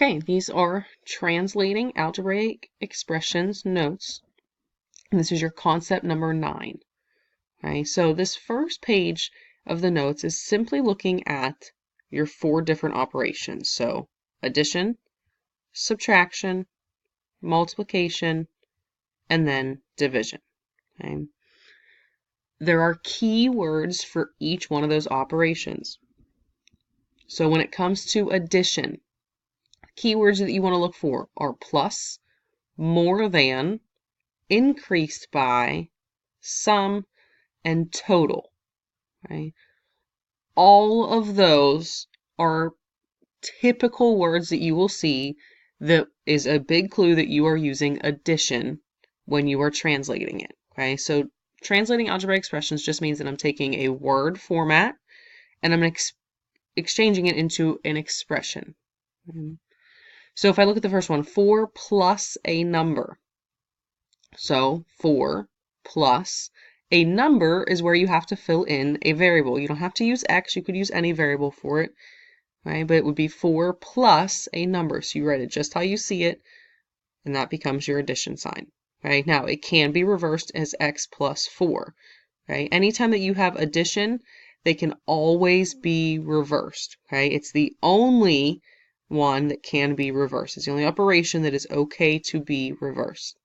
Okay, these are translating algebraic expressions notes. And this is your concept number 9. Okay, so this first page of the notes is simply looking at your 4 different operations. So addition, subtraction, multiplication, and then division. Okay. There are key words for each one of those operations. So when it comes to addition, keywords that you want to look for are plus, more than, increased by, sum, and total. Right? All of those are typical words that you will see that is a big clue that you are using addition when you are translating it. Okay, so translating algebraic expressions just means that I'm taking a word format and I'm exchanging it into an expression. So if I look at the first one, 4 plus a number. So 4 plus a number is where you have to fill in a variable. You don't have to use x, you could use any variable for it, right? But it would be 4 plus a number. So you write it just how you see it, and that becomes your addition sign. Right? Now it can be reversed as x plus 4. Right? Anytime that you have addition, they can always be reversed. Okay? It's the only one that can be reversed. It's the only operation that is okay to be reversed.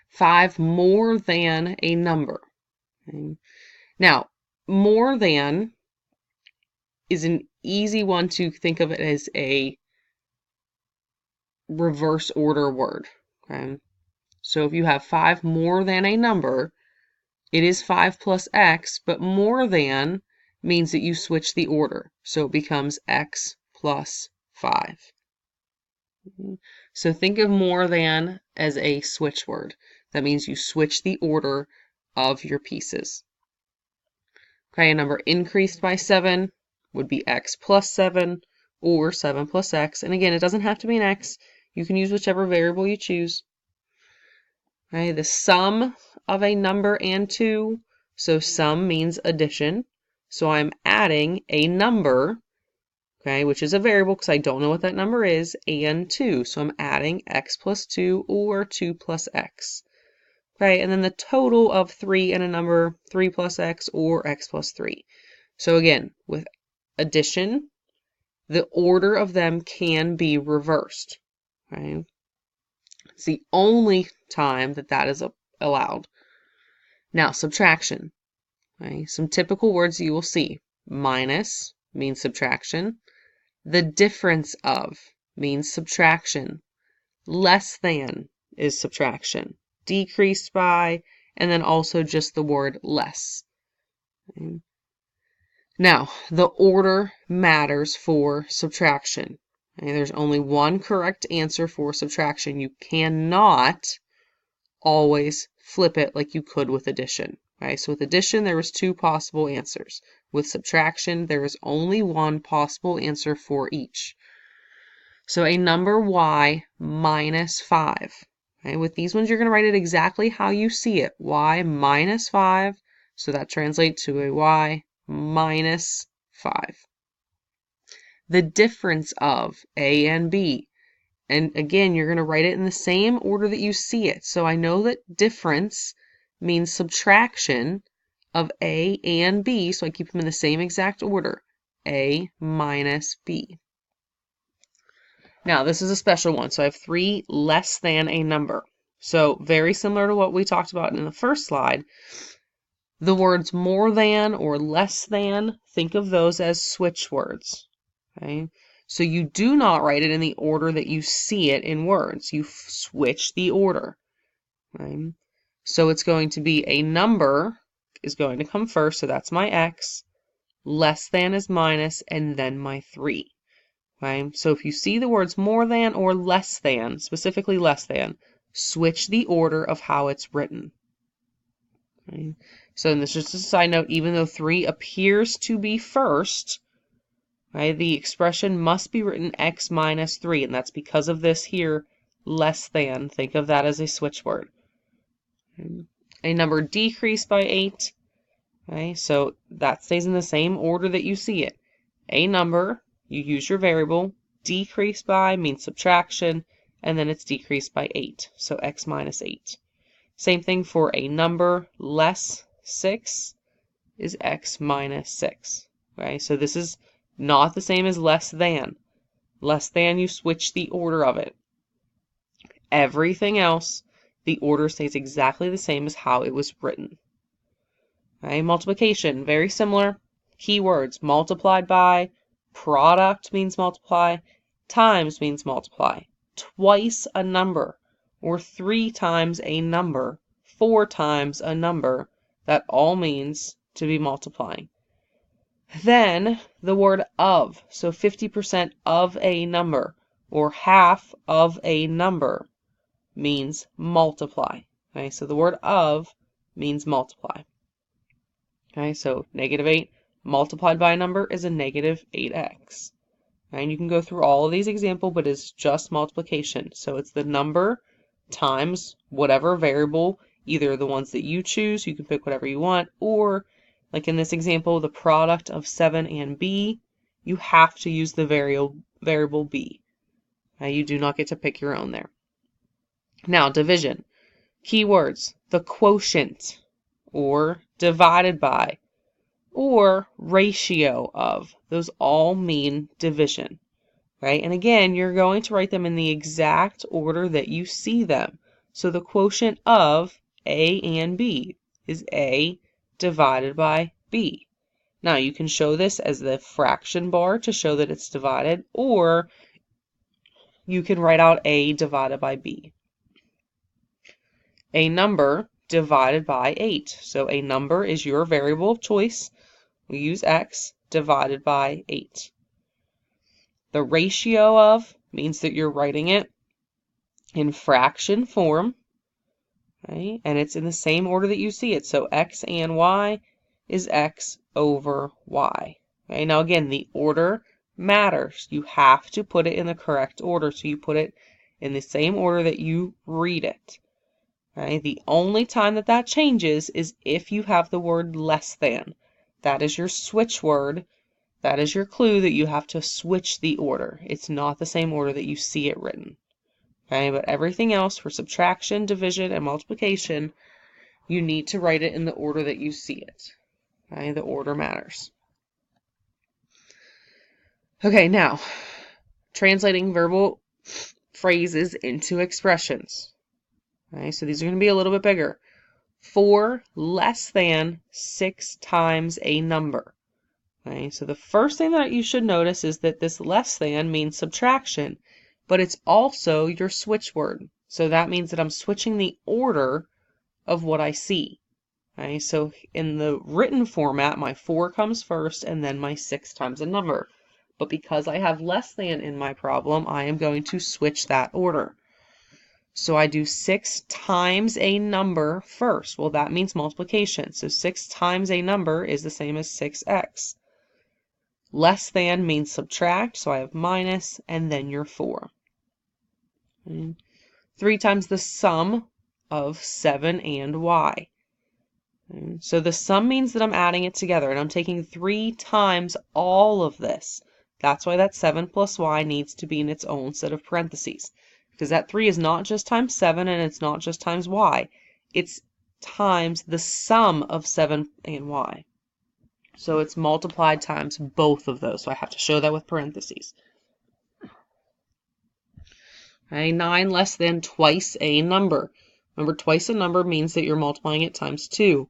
5 more than a number. Okay? Now, more than is an easy one to think of it as a reverse order word. Okay? So if you have 5 more than a number, it is 5 plus x, but more than means that you switch the order. So it becomes x plus 5. So think of more than as a switch word. That means you switch the order of your pieces. Okay, a number increased by 7 would be x plus 7 or 7 plus x. And again, it doesn't have to be an x. You can use whichever variable you choose. Okay, the sum of a number and 2. So sum means addition. So I'm adding a number, okay, which is a variable because I don't know what that number is, and 2. So I'm adding x plus 2 or 2 plus x. Okay, and then the total of 3 and a number, 3 plus x or x plus 3. So again, with addition, the order of them can be reversed. Okay? It's the only time that that is allowed. Now, subtraction. Okay? Some typical words you will see. Minus means subtraction. The difference of means subtraction. Less than is subtraction. Decreased by, and then also just the word less. Okay? Now, the order matters for subtraction. Okay? There's only one correct answer for subtraction. You cannot always flip it like you could with addition. Right? So with addition, there was 2 possible answers. With subtraction, there is only one possible answer for each. So a number y minus 5. Okay? With these ones, you're going to write it exactly how you see it. Y minus 5. So that translates to a y minus 5. The difference of a and b. And again, you're going to write it in the same order that you see it. So I know that difference means subtraction of a and b. So I keep them in the same exact order. A minus b. Now, this is a special one. So I have 3 less than a number. So very similar to what we talked about in the first slide. The words more than or less than, think of those as switch words. Okay? So you do not write it in the order that you see it in words. You switch the order. Okay? So it's going to be a number is going to come first, so that's my x. Less than is minus, and then my 3. Okay? So if you see the words more than or less than, specifically less than, switch the order of how it's written. Okay? So this is just a side note, even though 3 appears to be first, right, the expression must be written x minus 3, and that's because of this here, less than. Think of that as a switch word. Okay? A number decreased by 8, okay, so that stays in the same order that you see it. A number, you use your variable, decreased by means subtraction, and then it's decreased by 8, so x minus 8. Same thing for a number less 6 is x minus 6. Okay, so this is not the same as less than. Less than, you switch the order of it. Everything else, the order stays exactly the same as how it was written. Okay, multiplication, very similar. Keywords, multiplied by, product means multiply, times means multiply. Twice a number, or 3 times a number, 4 times a number, that all means to be multiplying. Then the word of, so 50% of a number, or half of a number, means multiply. Okay, so the word of means multiply. Okay, so -8 multiplied by a number is a -8x. And you can go through all of these examples, but it's just multiplication. So it's the number times whatever variable, either the ones that you choose, you can pick whatever you want, or like in this example, the product of 7 and b, you have to use the variable b. You do not get to pick your own there. Now, division. Keywords, the quotient, or divided by, or ratio of. Those all mean division, right? And again, you're going to write them in the exact order that you see them. So the quotient of A and B is A divided by B. Now you can show this as the fraction bar to show that it's divided, or you can write out A divided by B. A number divided by 8. So a number is your variable of choice. We use x divided by 8. The ratio of means that you're writing it in fraction form, right? And it's in the same order that you see it. So x and y is x over y. Okay? Now again, the order matters. You have to put it in the correct order. So you put it in the same order that you read it. Okay? The only time that that changes is if you have the word less than. That is your switch word. That is your clue that you have to switch the order. It's not the same order that you see it written. Okay, but everything else for subtraction, division, and multiplication, you need to write it in the order that you see it. Okay, the order matters. Okay, now, translating verbal phrases into expressions. Okay, so these are going to be a little bit bigger. 4 less than 6 times a number. Okay, so the first thing that you should notice is that this less than means subtraction, but it's also your switch word. So that means that I'm switching the order of what I see. Okay, so in the written format, my 4 comes first and then my 6 times a number. But because I have less than in my problem, I am going to switch that order. So I do 6 times a number first. Well, that means multiplication. So 6 times a number is the same as 6x. Less than means subtract, so I have minus, and then your 4. 3 times the sum of 7 and y. So the sum means that I'm adding it together, and I'm taking 3 times all of this. That's why that 7 plus y needs to be in its own set of parentheses. Because that 3 is not just times 7, and it's not just times y. It's times the sum of 7 and y. So it's multiplied times both of those. So I have to show that with parentheses. Okay, 9 less than twice a number. Remember, twice a number means that you're multiplying it times 2.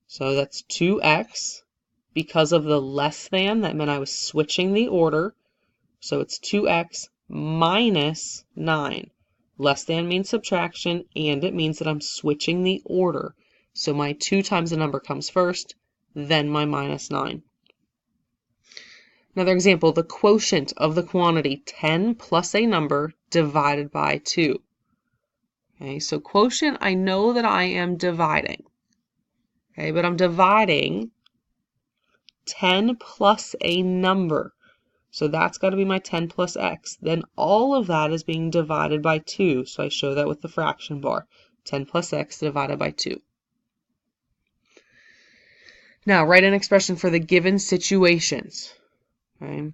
So that's 2x. Because of the less than, that meant I was switching the order. So it's 2x minus 9. Less than means subtraction, and it means that I'm switching the order. So my 2 times the number comes first, then my minus 9. Another example, the quotient of the quantity 10 plus a number divided by 2. Okay, so quotient, I know that I am dividing. Okay, but I'm dividing 10 plus a number. So that's got to be my 10 plus x. Then all of that is being divided by 2. So I show that with the fraction bar. 10 plus x divided by 2. Now, write an expression for the given situations. Okay.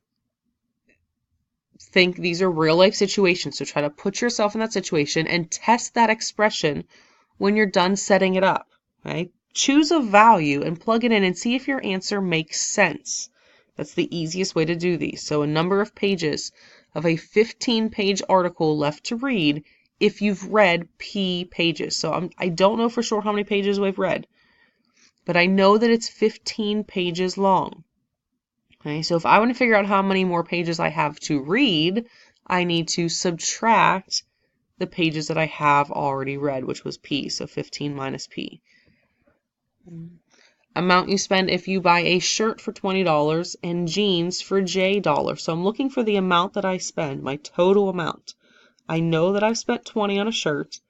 think these are real life situations. So try to put yourself in that situation and test that expression when you're done setting it up. Right? Choose a value and plug it in and see if your answer makes sense. That's the easiest way to do these. So a number of pages of a 15-page article left to read if you've read P pages. So I don't know for sure how many pages we've read, but I know that it's 15 pages long. Okay, so if I want to figure out how many more pages I have to read, I need to subtract the pages that I have already read, which was P, so 15 minus P. Amount you spend if you buy a shirt for $20 and jeans for J dollars. So I'm looking for the amount that I spend, my total amount. I know that I've spent 20 on a shirt,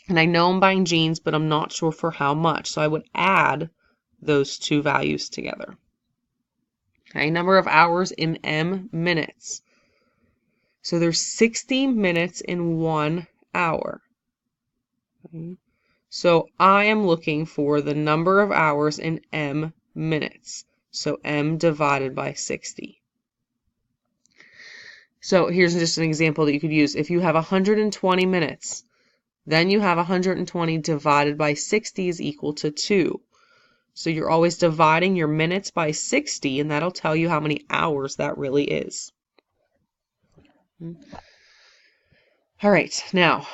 and I know I'm buying jeans, but I'm not sure for how much. So I would add those two values together. Okay, number of hours in M minutes. So there's 60 minutes in 1 hour. Okay. So I am looking for the number of hours in M minutes. So M divided by 60. So here's just an example that you could use. If you have 120 minutes, then you have 120 divided by 60 is equal to 2. So you're always dividing your minutes by 60, and that'll tell you how many hours that really is. All right, now,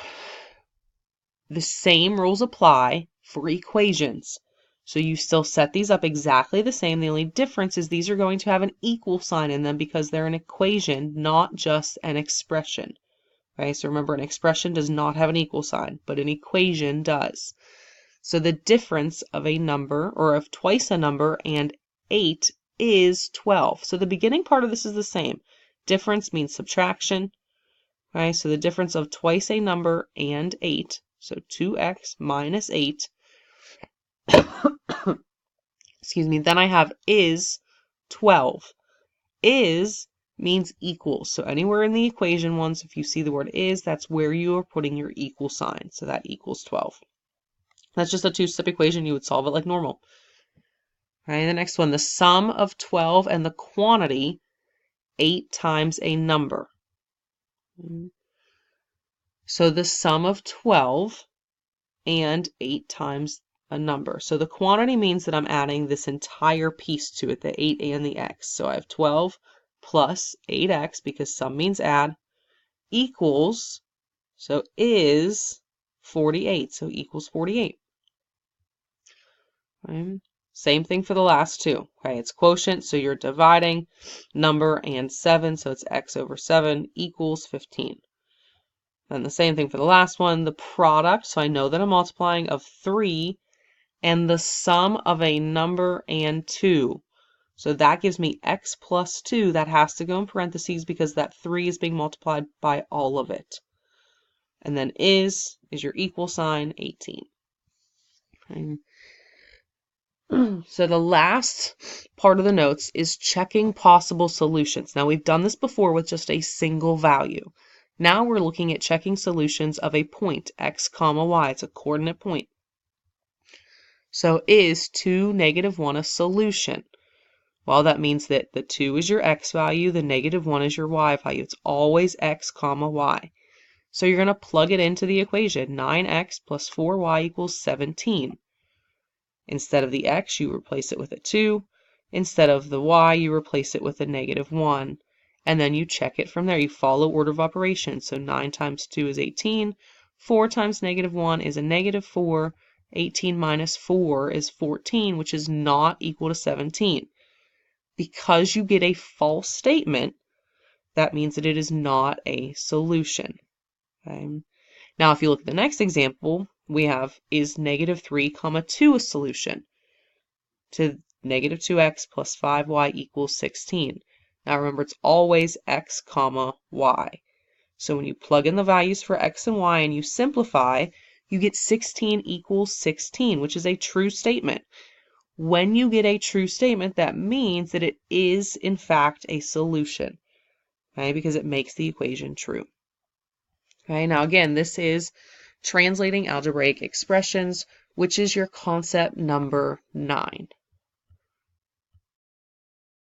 the same rules apply for equations. So you still set these up exactly the same. The only difference is these are going to have an equal sign in them because they're an equation, not just an expression. Okay, so remember, an expression does not have an equal sign, but an equation does. So the difference of a number, or of twice a number, and 8 is 12. So the beginning part of this is the same. Difference means subtraction. Okay, so the difference of twice a number and 8, so 2x minus 8, excuse me, then I have is 12. Is means equals. So anywhere in the equation ones, if you see the word is, that's where you are putting your equal sign. So that equals 12. That's just a two-step equation. You would solve it like normal. All right, the next one, the sum of 12 and the quantity 8 times a number. So the sum of 12 and 8 times a number. So the quantity means that I'm adding this entire piece to it, the 8 and the x. So I have 12 plus 8x, because sum means add, equals, so is 48. So equals 48. Okay. Same thing for the last two. Okay, it's quotient, so you're dividing number and 7, so it's x over 7 equals 15. And the same thing for the last one, the product, so I know that I'm multiplying, of 3 and the sum of a number and 2. So that gives me x plus 2. That has to go in parentheses because that 3 is being multiplied by all of it. And then is your equal sign, 18. Okay. So the last part of the notes is checking possible solutions. Now we've done this before with just a single value. Now we're looking at checking solutions of a point, x comma y. It's a coordinate point. So is 2, -1 a solution? Well, that means that the 2 is your x value, the -1 is your y value. It's always x comma y. So you're going to plug it into the equation. 9x plus 4y equals 17. Instead of the x, you replace it with a 2. Instead of the y, you replace it with a -1. And then you check it from there. You follow order of operations. So 9 times 2 is 18. 4 times -1 is a -4. 18 minus 4 is 14, which is not equal to 17. Because you get a false statement, that means that it is not a solution. Okay? Now, if you look at the next example, we have, is -3 comma 2 a solution? To -2x plus 5y equals 16. Now remember, it's always x comma y. So when you plug in the values for x and y and you simplify, you get 16 equals 16, which is a true statement. When you get a true statement, that means that it is, in fact, a solution, okay, because it makes the equation true. Okay, now again, this is translating algebraic expressions, which is your concept number 9.